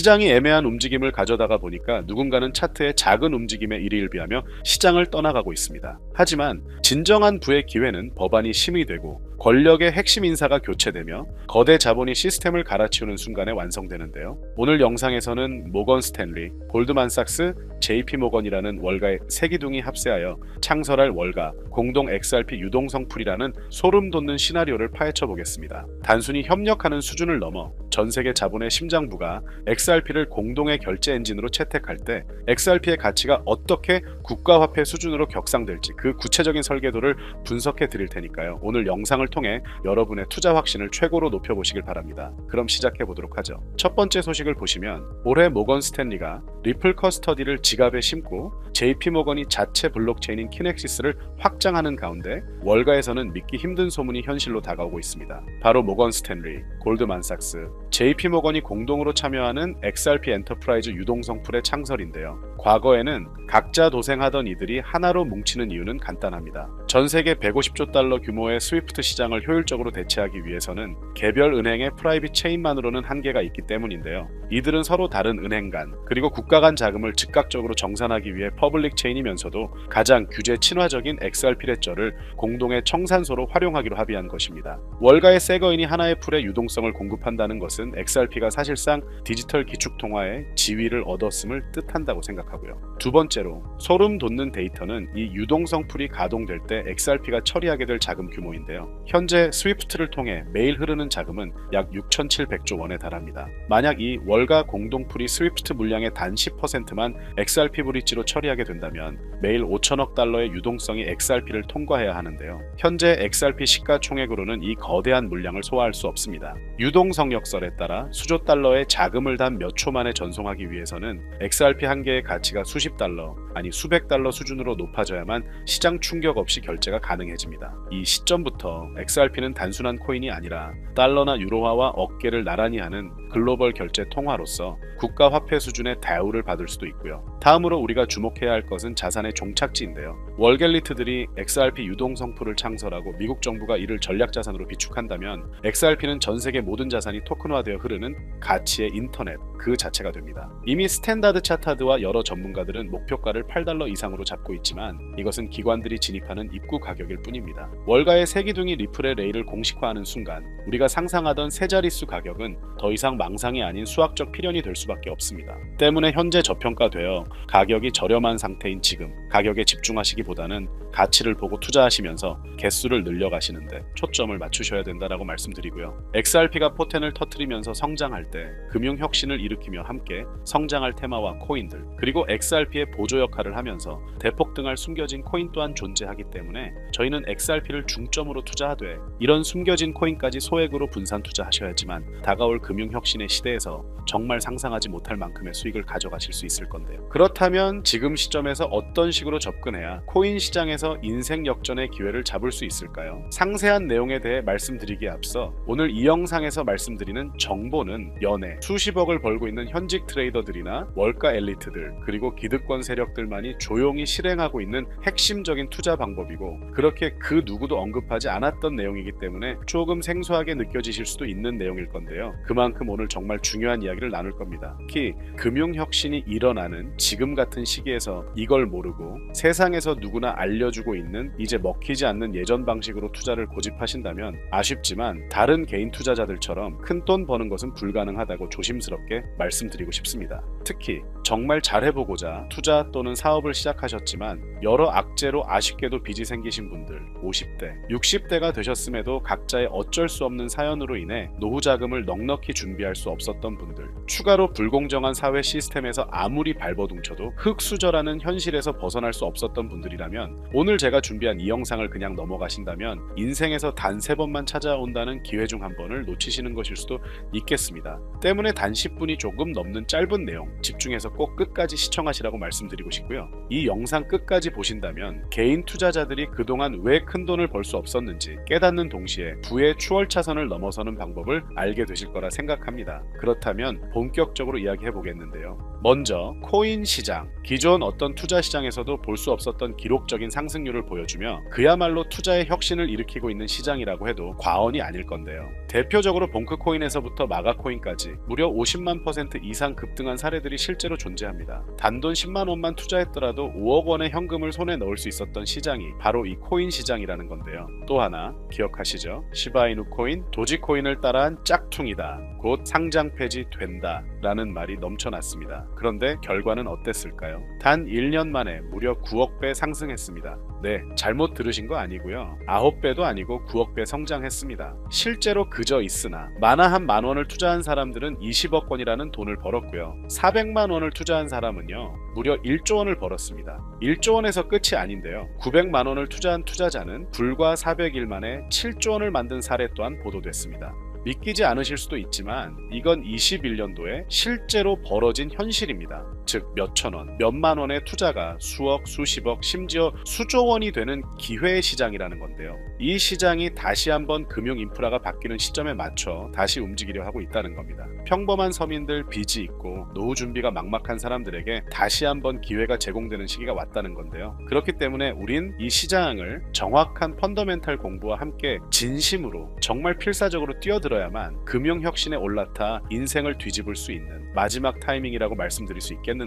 시장이 애매한 움직임을 가져다가 보니까 누군가는 차트의 작은 움직임에 일희일비하며 시장을 떠나가고 있습니다. 하지만 진정한 부의 기회는 법안이 심의되고 권력의 핵심 인사가 교체되며 거대 자본이 시스템을 갈아치우는 순간에 완성되는데요. 오늘 영상에서는 모건 스탠리, 골드만삭스, JP모건이라는 월가의 세 기둥이 합세하여 창설할 월가 공동 XRP 유동성풀이라는 소름 돋는 시나리오를 파헤쳐 보겠습니다. 단순히 협력하는 수준을 넘어 전 세계 자본의 심장부가 XRP를 공동의 결제 엔진으로 채택할 때 XRP의 가치가 어떻게 국가화폐 수준으로 격상될지 그 구체적인 설계도를 분석해 드릴 테니까요. 오늘 영상을 통해 여러분의 투자 확신을 최고로 높여보시길 바랍니다. 그럼 시작해 보도록 하죠. 첫 번째 소식을 보시면 올해 모건 스탠리가 리플 커스터디를 지갑에 심고 JP모건이 자체 블록체인인 키넥시스를 확장하는 가운데 월가에서는 믿기 힘든 소문이 현실로 다가오고 있습니다. 바로 모건 스탠리, 골드만삭스, JP모건이 공동으로 참여하는 XRP 엔터프라이즈 유동성풀의 창설인데요. 과거에는 각자 도생하던 이들이 하나로 뭉치는 이유는 간단합니다. 전 세계 150조 달러 규모의 스위프트 시장을 효율적으로 대체하기 위해서는 개별 은행의 프라이빗 체인만으로는 한계가 있기 때문인데요. 이들은 서로 다른 은행 간 그리고 국가 간 자금을 즉각적으로 정산하기 위해 퍼블릭 체인이면서도 가장 규제 친화적인 XRP 레저를 공동의 청산소로 활용하기로 합의한 것입니다. 월가의 새거인이 하나의 풀의 유동성을 공급한다는 것은 XRP가 사실상 디지털 기축통화의 지위를 얻었음을 뜻한다고 생각하고요. 두 번째로 소름 돋는 데이터는 이 유동성 풀이 가동될 때 XRP가 처리하게 될 자금 규모인데요. 현재 스위프트를 통해 매일 흐르는 자금은 약 6,700조 원에 달합니다. 만약 이 월가 공동풀이 스위프트 물량의 단 10%만 XRP 브릿지로 처리하게 된다면 매일 5천억 달러의 유동성이 XRP를 통과해야 하는데요. 현재 XRP 시가총액으로는 이 거대한 물량을 소화할 수 없습니다. 유동성역설에 따라 수조 달러의 자금을 단 몇 초 만에 전송하기 위해서는 XRP 한 개의 가치가 수십 달러, 아니 수백 달러 수준으로 높아져야만 시장 충격 없이 결제가 가능해집니다. 이 시점부터 XRP는 단순한 코인이 아니라 달러나 유로화와 어깨를 나란히 하는 글로벌 결제 통화로서 국가 화폐 수준의 대우를 받을 수도 있고요. 다음으로 우리가 주목해야 할 것은 자산의 종착지인데요. 월갤리트들이 XRP 유동성풀을 창설하고 미국 정부가 이를 전략자산으로 비축한다면 XRP는 전 세계 모든 자산이 토큰화되어 흐르는 가치의 인터넷 그 자체가 됩니다. 이미 스탠다드 차타드와 여러 전문가들은 목표가를 $8 이상으로 잡고 있지만 이것은 기관들이 진입하는 입구 가격일 뿐입니다. 월가의 세 기둥이 리플의 레일을 공식화하는 순간 우리가 상상하던 세 자릿수 가격은 더 이상 망상이 아닌 수학적 필연이 될 수밖에 없습니다. 때문에 현재 저평가되어 가격이 저렴한 상태인 지금 가격에 집중하시기보다는 가치를 보고 투자하시면서 개수를 늘려가시는데 초점을 맞추셔야 된다라고 말씀드리고요. XRP가 포텐을 터뜨리면서 성장할 때 금융혁신을 일으키며 함께 성장할 테마와 코인들 그리고 XRP의 보조 역할을 하면서 대폭등할 숨겨진 코인 또한 존재하기 때문에 저희는 XRP를 중점으로 투자하되 이런 숨겨진 코인까지 소액으로 분산 투자하셔야지만 다가올 금융혁신의 시대에서 정말 상상하지 못할 만큼의 수익을 가져가실 수 있을 건데요. 그렇다면 지금 시점에서 어떤 식으로 접근해야 코인 시장에서 인생 역전의 기회를 잡을 수 있을까요? 상세한 내용에 대해 말씀드리기에 앞서 오늘 이 영상에서 말씀드리는 정보는 연애, 수십억을 벌고 있는 현직 트레이더들이나 월가 엘리트들 그리고 기득권 세력들만이 조용히 실행하고 있는 핵심적인 투자 방법이고 그렇게 그 누구도 언급하지 않았던 내용이기 때문에 조금 생소하게 느껴지실 수도 있는 내용일 건데요. 그만큼 오늘 정말 중요한 이야기를 나눌 겁니다. 특히 금융혁신이 일어나는 지금 같은 시기에서 이걸 모르고 세상에서 누구나 알려주고 있는 이제 먹히지 않는 예전 방식으로 투자를 고집하신다면 아쉽지만 다른 개인 투자자들처럼 큰돈 버는 것은 불가능하다고 조심스럽게 말씀드리고 싶습니다. 특히 정말 잘해보고자 투자 또는 사업을 시작하셨지만 여러 악재로 아쉽게도 빚이 생기신 분들 50대, 60대가 되셨음에도 각자의 어쩔 수 없는 사연으로 인해 노후 자금을 넉넉히 준비할 수 없었던 분들 추가로 불공정한 사회 시스템에서 아무리 발버둥쳐도 흙수저라는 현실에서 벗어날 수 없었던 분들이라면 오늘 제가 준비한 이 영상을 그냥 넘어가신다면 인생에서 단 3번만 찾아온다는 기회 중 한 번을 놓치시는 것일 수도 있겠습니다. 때문에 단 10분이 조금 넘는 짧은 내용 집중해서 꼭 끝까지 시청하시라고 말씀드리고 싶고요. 이 영상 끝까지 보신다면 개인 투자자들이 그동안 왜 큰돈을 벌 수 없었는지 깨닫는 동시에 부의 추월차선을 넘어서는 방법을 알게 되실 거라 생각합니다. 그렇다면 본격적으로 이야기해 보겠는데요. 먼저 코인 시장. 기존 어떤 투자 시장에서도 볼 수 없었던 기록적인 상승률을 보여주며 그야말로 투자의 혁신을 일으키고 있는 시장이라고 해도 과언이 아닐 건데요. 대표적으로 봉크코인에서부터 마가코인까지 무려 50만 % 이상 급등한 사례들이 실제로 존재합니다. 단돈 10만 원만 투자했더라도 5억 원의 현금을 손에 넣을 수 있었던 시장이 바로 이 코인 시장이라는 건데요. 또 하나 기억하시죠? 시바이누 코인, 도지코인을 따라한 짝퉁이다. 곧 상장 폐지된다 라는 말이 넘쳐났습니다. 그런데 결과는 어땠을까요? 단 1년 만에 무려 9억 배 상승했습니다. 네, 잘못 들으신 거 아니고요. 9배도 아니고 9억 배 성장했습니다. 실제로 그저 있으나 만화 한 만 원을 투자한 사람들은 20억 원이라는 돈을 벌었고요. 400만 원을 투자한 사람은요, 무려 1조 원을 벌었습니다. 1조 원에서 끝이 아닌데요. 900만 원을 투자한 투자자는 불과 400일 만에 7조 원을 만든 사례 또한 보도됐습니다. 믿기지 않으실 수도 있지만 이건 21년도에 실제로 벌어진 현실입니다. 즉 몇천 원, 몇만 원의 투자가 수억, 수십억, 심지어 수조 원이 되는 기회의 시장이라는 건데요. 이 시장이 다시 한번 금융 인프라가 바뀌는 시점에 맞춰 다시 움직이려 하고 있다는 겁니다. 평범한 서민들, 빚이 있고 노후 준비가 막막한 사람들에게 다시 한번 기회가 제공되는 시기가 왔다는 건데요. 그렇기 때문에 우린 이 시장을 정확한 펀더멘탈 공부와 함께 진심으로 정말 필사적으로 뛰어들어야만 금융혁신에 올라타 인생을 뒤집을 수 있는 마지막 타이밍이라고 말씀드릴 수 있겠는데요.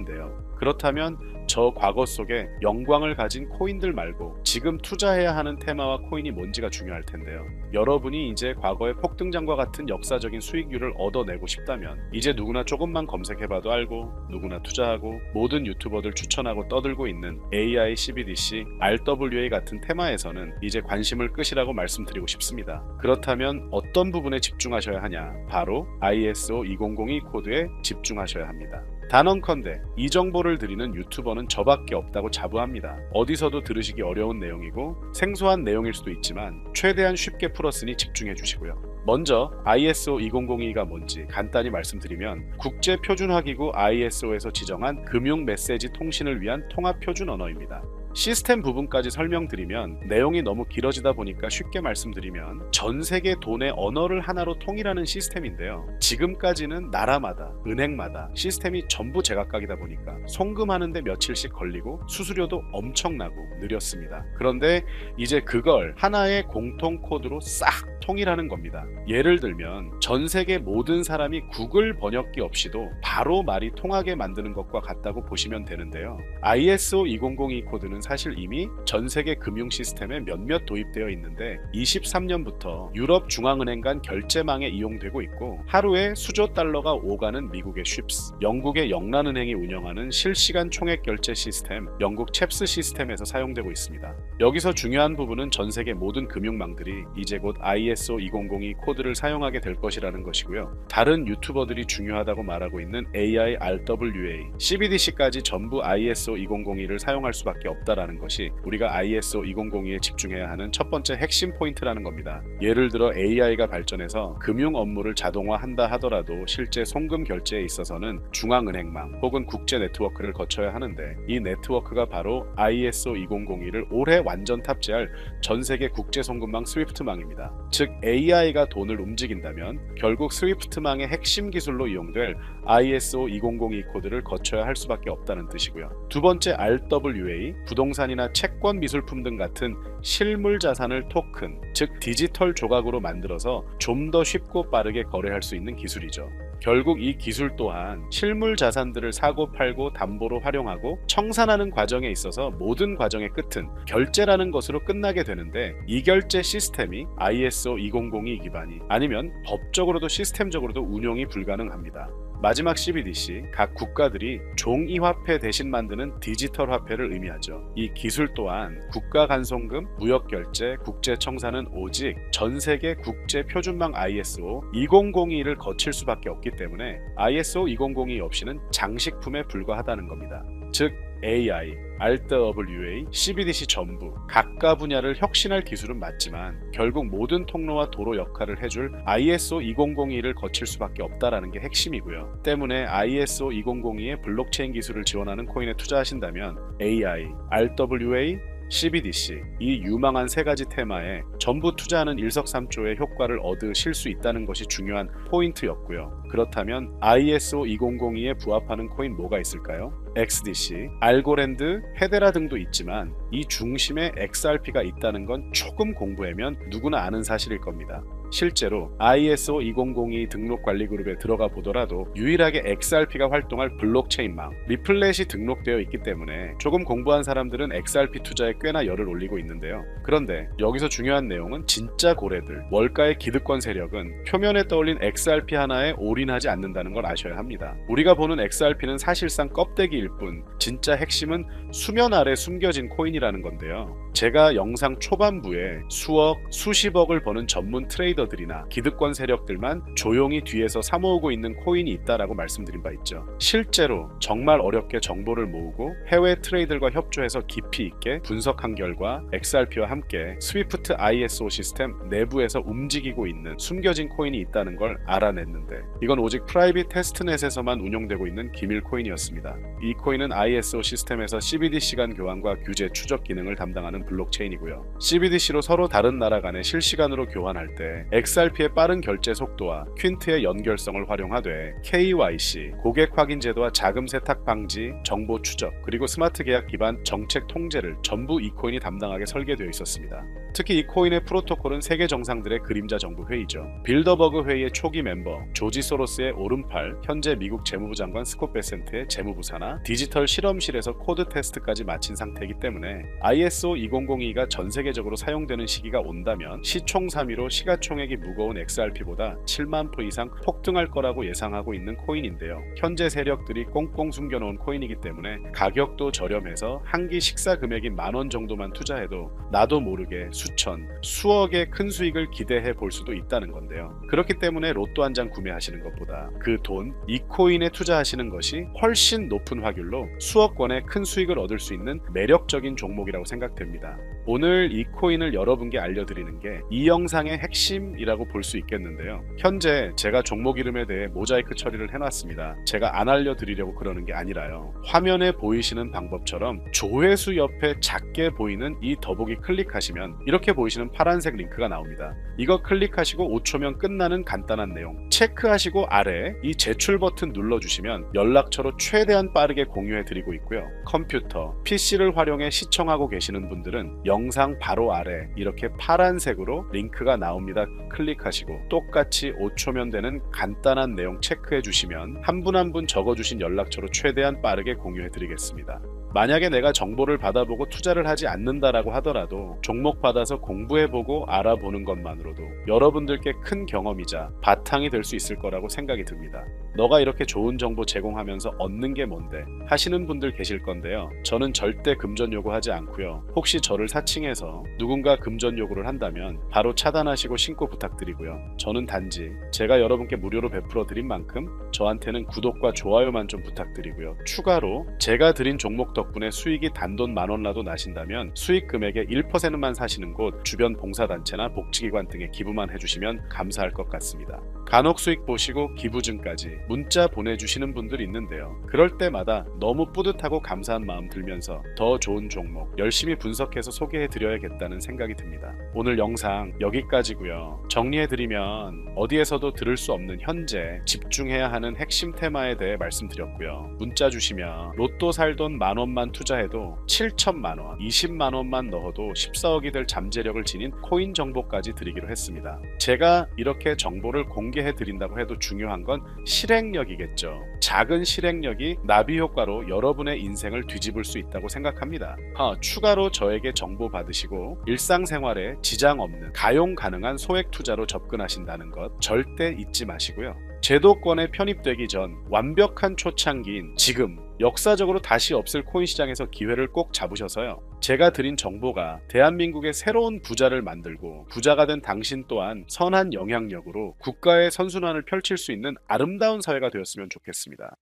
그렇다면 저 과거 속에 영광을 가진 코인들 말고 지금 투자해야 하는 테마와 코인이 뭔지가 중요할 텐데요. 여러분이 이제 과거의 폭등장과 같은 역사적인 수익률을 얻어내고 싶다면 이제 누구나 조금만 검색해봐도 알고 누구나 투자하고 모든 유튜버들 추천하고 떠들고 있는 AI, CBDC, RWA 같은 테마에서는 이제 관심을 끄시라고 말씀드리고 싶습니다. 그렇다면 어떤 부분에 집중하셔야 하냐? 바로 ISO 2002 코드에 집중하셔야 합니다. 단언컨대 이 정보를 드리는 유튜버는 저밖에 없다고 자부합니다. 어디서도 들으시기 어려운 내용이고 생소한 내용일 수도 있지만 최대한 쉽게 풀었으니 집중해 주시고요. 먼저 ISO 2002가 뭔지 간단히 말씀드리면 국제표준화기구 ISO에서 지정한 금융 메시지 통신을 위한 통합표준 언어입니다. 시스템 부분까지 설명드리면 내용이 너무 길어지다 보니까 쉽게 말씀드리면 전 세계 돈의 언어를 하나로 통일하는 시스템인데요. 지금까지는 나라마다, 은행마다 시스템이 전부 제각각이다 보니까 송금하는데 며칠씩 걸리고 수수료도 엄청나고 느렸습니다. 그런데 이제 그걸 하나의 공통 코드로 싹 통일하는 겁니다. 예를 들면 전 세계 모든 사람이 구글 번역기 없이도 바로 말이 통하게 만드는 것과 같다고 보시면 되는데요. ISO 2002 코드는 사실 이미 전 세계 금융 시스템에 몇몇 도입되어 있는데 23년부터 유럽 중앙은행 간 결제망에 이용되고 있고 하루에 수조 달러가 오가는 미국의 쉽스, 영국의 영란은행이 운영하는 실시간 총액 결제 시스템 영국 챕스 시스템에서 사용되고 있습니다. 여기서 중요한 부분은 전 세계 모든 금융망들이 이제 곧 ISO 2002 코드를 사용하게 될 것이라는 것이고요. 다른 유튜버들이 중요하다고 말하고 있는 AI, RWA, CBDC까지 전부 ISO 2002를 사용할 수밖에 없다라는 것이 우리가 ISO 2002에 집중해야 하는 첫 번째 핵심 포인트라는 겁니다. 예를 들어 AI가 발전해서 금융 업무를 자동화한다 하더라도 실제 송금 결제에 있어서는 중앙은행망 혹은 국제 네트워크를 거쳐야 하는데 이 네트워크가 바로 ISO 2002를 올해 완전 탑재할 전 세계 국제 송금망 스위프트망입니다. 즉 AI가 돈을 움직인다면 결국 스위프트망의 핵심 기술로 이용될 ISO 2002 코드를 거쳐야 할 수밖에 없다는 뜻이고요. 두 번째 RWA, 부동산이나 채권 미술품 등 같은 실물 자산을 토큰, 즉 디지털 조각으로 만들어서 좀 더 쉽고 빠르게 거래할 수 있는 기술이죠. 결국 이 기술 또한 실물 자산들을 사고 팔고 담보로 활용하고 청산하는 과정에 있어서 모든 과정의 끝은 결제라는 것으로 끝나게 되는데 이 결제 시스템이 ISO 2002 기반이 아니면 법적으로도 시스템적으로도 운용이 불가능합니다. 마지막 CBDC, 각 국가들이 종이 화폐 대신 만드는 디지털 화폐를 의미하죠. 이 기술 또한 국가 간송금, 무역 결제, 국제 청산은 오직 전 세계 국제 표준망 ISO 2002를 거칠 수밖에 없기 때문에 ISO 2002 없이는 장식품에 불과하다는 겁니다. 즉 AI, RWA, CBDC 전부 각가 분야를 혁신할 기술은 맞지만 결국 모든 통로와 도로 역할을 해줄 ISO 2002를 거칠 수밖에 없다라는 게 핵심이고요. 때문에 ISO 2002의 블록체인 기술을 지원하는 코인에 투자하신다면 AI, RWA, CBDC, 이 유망한 세 가지 테마에 전부 투자하는 일석삼조의 효과를 얻으실 수 있다는 것이 중요한 포인트였고요. 그렇다면 ISO 2002에 부합하는 코인 뭐가 있을까요? XDC, 알고랜드, 헤데라 등도 있지만 이 중심에 XRP가 있다는 건 조금 공부하면 누구나 아는 사실일 겁니다. 실제로 ISO 2002 등록 관리 그룹에 들어가 보더라도 유일하게 XRP가 활동할 블록체인망 리플렛이 등록되어 있기 때문에 조금 공부한 사람들은 XRP 투자에 꽤나 열을 올리고 있는데요. 그런데 여기서 중요한 내용은 진짜 고래들, 월가의 기득권 세력은 표면에 떠올린 XRP 하나에 올인하지 않는다는 걸 아셔야 합니다. 우리가 보는 XRP는 사실상 껍데기일 뿐 진짜 핵심은 수면 아래 숨겨진 코인이라는 건데요. 제가 영상 초반부에 수억, 수십억을 버는 전문 트레이더들이나 기득권 세력들만 조용히 뒤에서 사모으고 있는 코인이 있다라고 말씀드린 바 있죠. 실제로 정말 어렵게 정보를 모으고 해외 트레이더들과 협조해서 깊이 있게 분석한 결과 XRP와 함께 스위프트 ISO 시스템 내부에서 움직이고 있는 숨겨진 코인이 있다는 걸 알아냈는데 이건 오직 프라이빗 테스트넷에서만 운용되고 있는 기밀 코인이었습니다. 이 코인은 ISO 시스템에서 CBDC 간 교환과 규제 추적 기능을 담당하는 블록체인이고요. CBDC로 서로 다른 나라 간에 실시간으로 교환할 때 XRP의 빠른 결제 속도와 퀸트의 연결성을 활용하되 KYC, 고객 확인 제도와 자금 세탁 방지, 정보 추적, 그리고 스마트 계약 기반 정책 통제를 전부 이 코인이 담당하게 설계되어 있었습니다. 특히 이 코인의 프로토콜은 세계 정상들의 그림자 정부 회의죠. 빌더버그 회의의 초기 멤버 조지 소로스의 오른팔, 현재 미국 재무부 장관 스콧 베센트의 재무부 산하, 디지털 실험실에서 코드 테스트까지 마친 상태이기 때문에 ISO 2002가 전 세계적으로 사용되는 시기가 온다면 시총 3위로 시가총액이 무거운 XRP보다 7만 표 이상 폭등할 거라고 예상하고 있는 코인인데요. 현재 세력들이 꽁꽁 숨겨놓은 코인이기 때문에 가격도 저렴해서 한 끼 식사 금액이 10,000원 정도만 투자해도 나도 모르게 수천, 수억의 큰 수익을 기대해 볼 수도 있다는 건데요. 그렇기 때문에 로또 한 장 구매하시는 것보다 그 돈, 이 코인에 투자하시는 것이 훨씬 높은 확률로 수억 원의 큰 수익을 얻을 수 있는 매력적인 종목이라고 생각됩니다. 오늘 이 코인을 여러분께 알려드리는 게 이 영상의 핵심이라고 볼 수 있겠는데요. 현재 제가 종목 이름에 대해 모자이크 처리를 해놨습니다. 제가 안 알려드리려고 그러는 게 아니라요. 화면에 보이시는 방법처럼 조회수 옆에 작게 보이는 이 더보기 클릭하시면 이렇게 보이시는 파란색 링크가 나옵니다. 이거 클릭하시고 5초면 끝나는 간단한 내용 체크하시고 아래 이 제출 버튼 눌러주시면 연락처로 최대한 빠르게 공유해드리고 있고요. 컴퓨터, PC를 활용해 시청하고 계시는 분들은 영상 바로 아래 이렇게 파란색으로 링크가 나옵니다. 클릭하시고 똑같이 5초면 되는 간단한 내용 체크해 주시면 한 분 한 분 적어주신 연락처로 최대한 빠르게 공유해 드리겠습니다. 만약에 내가 정보를 받아보고 투자를 하지 않는다라고 하더라도 종목 받아서 공부해보고 알아보는 것만으로도 여러분들께 큰 경험이자 바탕이 될 수 있을 거라고 생각이 듭니다. 너가 이렇게 좋은 정보 제공하면서 얻는 게 뭔데 하시는 분들 계실 건데요. 저는 절대 금전 요구하지 않고요. 혹시 저를 사칭해서 누군가 금전 요구를 한다면 바로 차단하시고 신고 부탁드리고요. 저는 단지 제가 여러분께 무료로 베풀어 드린 만큼 저한테는 구독과 좋아요만 좀 부탁드리고요. 추가로 제가 드린 종목 덕분에 수익이 단돈 10,000원라도 나신다면 수익 금액의 1%만 사시는 곳 주변 봉사단체나 복지기관 등에 기부만 해주시면 감사할 것 같습니다. 간혹 수익 보시고 기부증까지 문자 보내주시는 분들이 있는데요. 그럴 때마다 너무 뿌듯하고 감사한 마음 들면서 더 좋은 종목 열심히 분석해서 소개해드려야겠다는 생각이 듭니다. 오늘 영상 여기까지고요. 정리해드리면 어디에서도 들을 수 없는 현재 집중해야 하는 핵심 테마에 대해 말씀드렸고요. 문자 주시면 로또 살 돈 10,000원만 투자해도 7,000,000원, 200,000원만 넣어도 14억이 될 잠재력을 지닌 코인 정보까지 드리기로 했습니다. 제가 이렇게 정보를 공개해 드린다고 해도 중요한 건 실행력이겠죠. 작은 실행력이 나비 효과로 여러분의 인생을 뒤집을 수 있다고 생각합니다. 추가로 저에게 정보 받으시고 일상생활에 지장 없는 가용 가능한 소액 투자로 접근하신다는 것 절대 잊지 마시고요. 제도권에 편입되기 전 완벽한 초창기인 지금 역사적으로 다시 없을 코인 시장에서 기회를 꼭 잡으셔서요. 제가 드린 정보가 대한민국의 새로운 부자를 만들고 부자가 된 당신 또한 선한 영향력으로 국가의 선순환을 펼칠 수 있는 아름다운 사회가 되었으면 좋겠습니다.